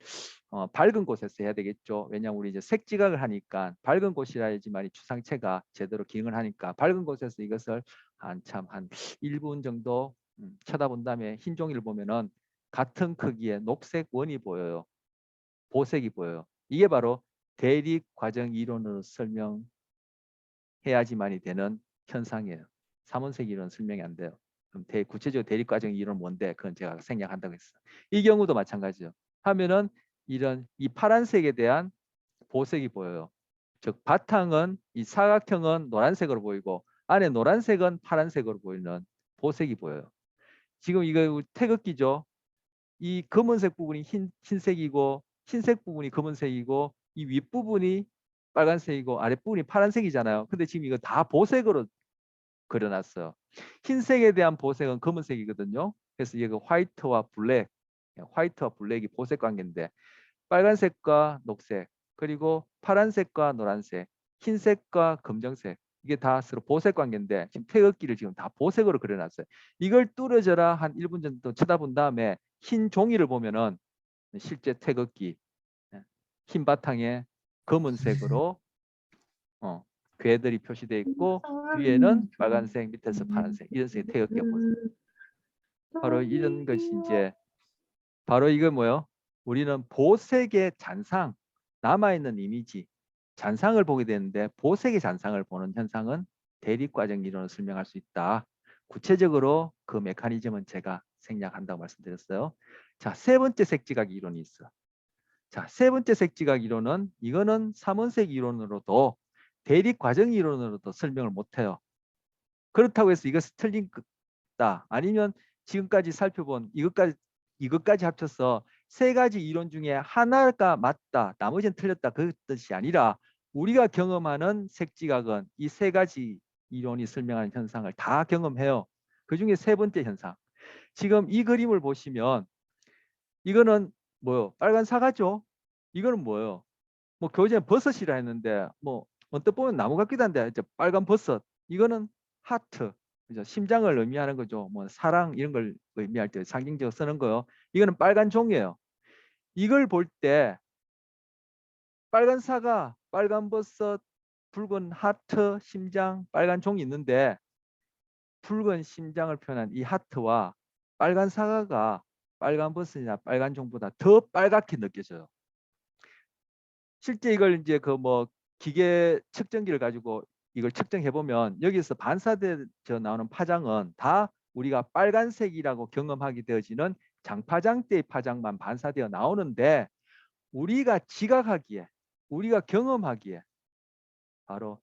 [SPEAKER 1] 밝은 곳에서 해야 되겠죠. 왜냐하면 우리 이제 색지각을 하니까 밝은 곳이라야지만 이 추상체가 제대로 기능을 하니까 밝은 곳에서 이것을 한참 한 1분 정도 쳐다본 다음에 흰 종이를 보면은 같은 크기의 녹색 원이 보여요. 보색이 보여요. 이게 바로 대립 과정 이론으로 설명해야지만이 되는 현상이에요. 삼원색 이론 설명이 안 돼요. 그럼 구체적으로 대립과정 이론은 뭔데? 그건 제가 생략한다고 했어. 이 경우도 마찬가지죠. 하면은 이런 이 파란색에 대한 보색이 보여요. 즉 바탕은 이 사각형은 노란색으로 보이고 안에 노란색은 파란색으로 보이는 보색이 보여요. 지금 이거 태극기죠. 이 검은색 부분이 흰색이고 흰색 부분이 검은색이고 이 윗부분이 빨간색이고 아랫부분이 파란색이잖아요. 근데 지금 이거 다 보색으로 그려놨어요. 흰색에 대한 보색은 검은색이거든요. 그래서 이거 화이트와 블랙, 화이트와 블랙이 보색 관계인데 빨간색과 녹색, 그리고 파란색과 노란색, 흰색과 검정색 이게 다 서로 보색 관계인데 지금 태극기를 지금 다 보색으로 그려놨어요. 이걸 뚫어져라 한 1분 정도 쳐다본 다음에 흰 종이를 보면은 실제 태극기 흰 바탕에 검은색으로 괴들이 표시되어 있고 위에는 빨간색 밑에서 파란색 이런 색의 태극기가 보여요. 바로 이런 것이 이제 바로 이거 뭐요? 우리는 보색의 잔상 남아있는 이미지 잔상을 보게 되는데 보색의 잔상을 보는 현상은 대립과정 이론을 설명할 수 있다. 구체적으로 그 메커니즘은 제가 생략한다고 말씀드렸어요. 자, 세 번째 색지각 이론이 있어. 자, 세 번째 색지각 이론은 이거는 삼원색 이론으로도 대립과정 이론으로도 설명을 못해요. 그렇다고 해서 이것이 틀린 거다. 아니면 지금까지 살펴본 이것까지 합쳐서 세 가지 이론 중에 하나가 맞다. 나머지는 틀렸다. 그 뜻이 아니라 우리가 경험하는 색지각은 이 세 가지 이론이 설명하는 현상을 다 경험해요. 그 중에 세 번째 현상. 지금 이 그림을 보시면 이거는 뭐요? 빨간 사과죠? 이거는 뭐예요? 뭐 교재에 버섯이라 했는데 뭐 언뜻 보면 나무 같기도 한데 이제 빨간 버섯 이거는 하트 그죠? 심장을 의미하는 거죠. 뭐 사랑 이런 걸 의미할 때 상징적으로 쓰는 거요. 이거는 빨간 종이에요. 이걸 볼 때 빨간 사과, 빨간 버섯, 붉은 하트, 심장, 빨간 종이 있는데 붉은 심장을 표현한 이 하트와 빨간 사과가 빨간 버섯이나 빨간 종보다 더 빨갛게 느껴져요. 실제 이걸 이제 그 뭐 기계 측정기를 가지고 이걸 측정해 보면 여기서 반사되어 나오는 파장은 다 우리가 빨간색이라고 경험하게 되어지는 장파장 때의 파장만 반사되어 나오는데 우리가 지각하기에 우리가 경험하기에 바로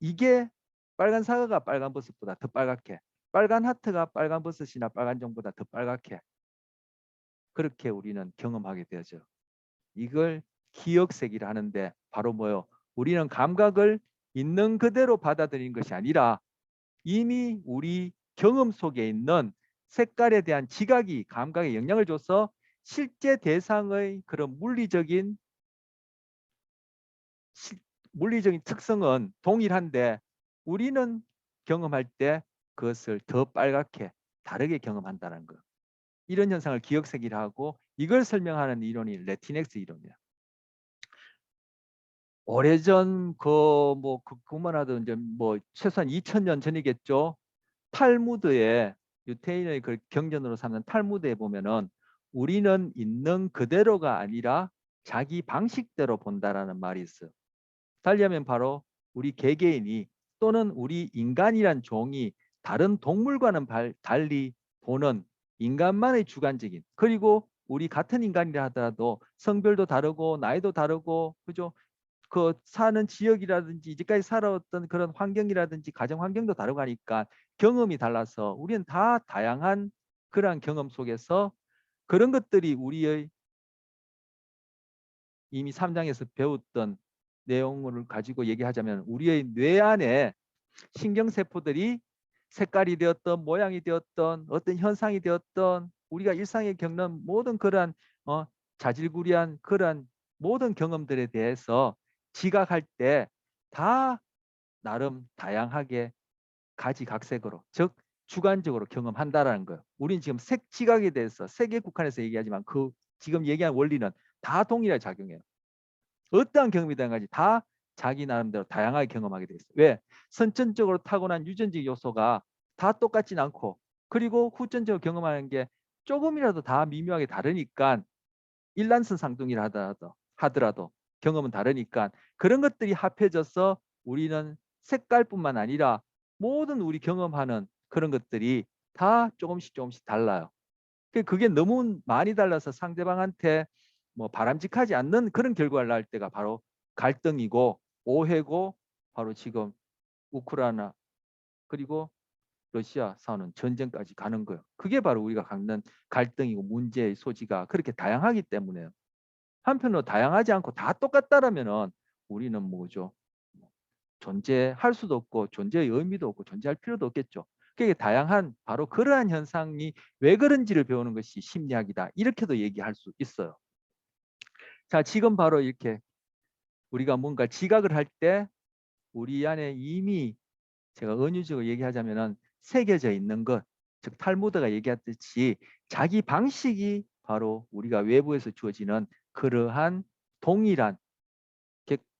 [SPEAKER 1] 이게 빨간 사과가 빨간 버섯보다 더 빨갛게 빨간 하트가 빨간 버섯이나 빨간 종보다 더 빨갛게 그렇게 우리는 경험하게 되죠. 이걸 기억색이라 하는데 바로 뭐요? 우리는 감각을 있는 그대로 받아들이는 것이 아니라 이미 우리 경험 속에 있는 색깔에 대한 지각이 감각에 영향을 줘서 실제 대상의 그런 물리적인 특성은 동일한데 우리는 경험할 때 그것을 더 빨갛게 다르게 경험한다는 것. 이런 현상을 기억색이라 하고 이걸 설명하는 이론이 레티넥스 이론이에요. 오래전 그것만 하도 이제 뭐 최소한 2000년 전이겠죠. 탈무드에 유태인의 그 경전으로 삼는 탈무드에 보면은 우리는 있는 그대로가 아니라 자기 방식대로 본다라는 말이 있어요. 달리하면 바로 우리 개개인이 또는 우리 인간이란 종이 다른 동물과는 달리 보는 인간만의 주관적인 그리고 우리 같은 인간이라 하더라도 성별도 다르고 나이도 다르고 그죠? 그 사는 지역이라든지 이제까지 살아왔던 그런 환경이라든지 가정 환경도 다르고 하니까 경험이 달라서 우리는 다 다양한 그러한 경험 속에서 그런 것들이 우리의 이미 3장에서 배웠던 내용을 가지고 얘기하자면 우리의 뇌 안에 신경세포들이 색깔이 되었던 모양이 되었던 어떤 현상이 되었던 우리가 일상에 겪는 모든 그러한 자질구리한 그러한 모든 경험들에 대해서 지각할 때 다 나름 다양하게 가지각색으로 즉 주관적으로 경험한다라는 거예요. 우리는 지금 색 지각에 대해서 색에 국한해서 얘기하지만 그 지금 얘기한 원리는 다 동일하게 작용해요. 어떠한 경험이든 간에 다 자기 나름대로 다양하게 경험하게 돼 있어요. 왜? 선천적으로 타고난 유전적 요소가 다 똑같진 않고 그리고 후천적으로 경험하는 게 조금이라도 다 미묘하게 다르니까 일란성 상동이라 하더라도 경험은 다르니까 그런 것들이 합해져서 우리는 색깔뿐만 아니라 모든 우리 경험하는 그런 것들이 다 조금씩 조금씩 달라요. 그게 너무 많이 달라서 상대방한테 뭐 바람직하지 않는 그런 결과를 낳을 때가 바로 갈등이고 오해고 바로 지금 우크라이나 그리고 러시아 싸우는 전쟁까지 가는 거예요. 그게 바로 우리가 갖는 갈등이고 문제의 소지가 그렇게 다양하기 때문에요. 한편으로 다양하지 않고 다 똑같다라면은 우리는 뭐죠? 존재할 수도 없고 존재의 의미도 없고 존재할 필요도 없겠죠. 그게 다양한 바로 그러한 현상이 왜 그런지를 배우는 것이 심리학이다. 이렇게도 얘기할 수 있어요. 자, 지금 바로 이렇게 우리가 뭔가 지각을 할 때 우리 안에 이미 제가 은유적으로 얘기하자면은 새겨져 있는 것, 즉 탈무드가 얘기했듯이 자기 방식이 바로 우리가 외부에서 주어지는 그러한 동일한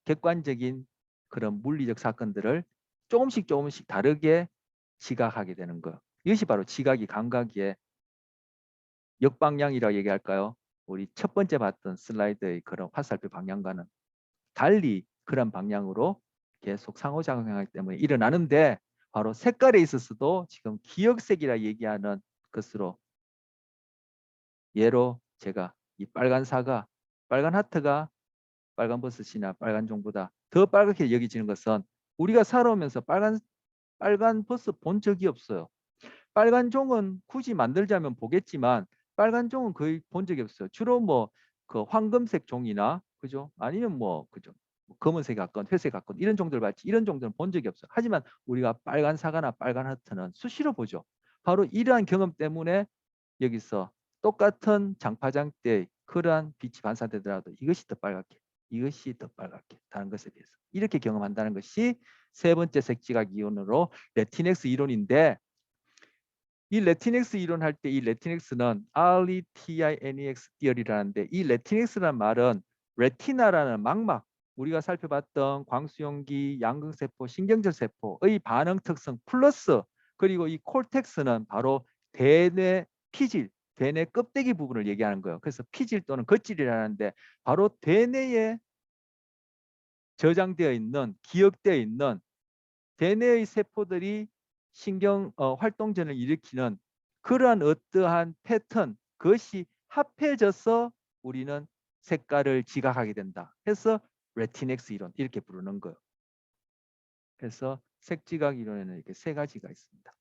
[SPEAKER 1] 객관적인 그런 물리적 사건들을 조금씩 조금씩 다르게 지각하게 되는 거. 이것이 바로 지각이 감각의 역방향이라고 얘기할까요? 우리 첫 번째 봤던 슬라이드의 그런 화살표 방향과는 달리 그런 방향으로 계속 상호작용하기 때문에 일어나는데 바로 색깔에 있어서도 지금 기억색이라 얘기하는 것으로 예로 제가 이 빨간 사과, 빨간 하트가 빨간 버섯이나 빨간 종보다 더 빨갛게 여겨지는 것은 우리가 살아오면서 빨간 버섯 본 적이 없어요. 빨간 종은 굳이 만들자면 보겠지만 빨간 종은 거의 본 적이 없어요. 주로 뭐 그 황금색 종이나 그죠? 아니면 뭐 그죠? 뭐 검은색 같건 회색 같건 이런 종들 봤지 이런 종들은 본 적이 없어요. 하지만 우리가 빨간 사과나 빨간 하트는 수시로 보죠. 바로 이러한 경험 때문에 여기서 똑같은 장파장 때 그러한 빛이 반사되더라도 이것이 더 빨갛게 이것이 더 빨갛게 다른 것에 비해서 이렇게 경험한다는 것이 세 번째 색지각 이론으로 레티넥스 이론인데 이 레티넥스 이론할 때 이 레티넥스는 RETINEX 디어리라는데 이 레티넥스라는 말은 레티나라는 망막 우리가 살펴봤던 광수용기, 양극세포, 신경절 세포의 반응 특성 플러스 그리고 이 콜텍스는 바로 대뇌 피질, 대뇌 껍데기 부분을 얘기하는 거예요. 그래서 피질 또는 겉질이라는데 바로 대뇌에 저장되어 있는 기억되어 있는 대뇌의 세포들이 신경 활동전을 일으키는 그러한 어떠한 패턴 그것이 합해져서 우리는 색깔을 지각하게 된다. 해서 레티넥스 이론 이렇게 부르는 거예요. 그래서 색지각 이론에는 이렇게 세 가지가 있습니다.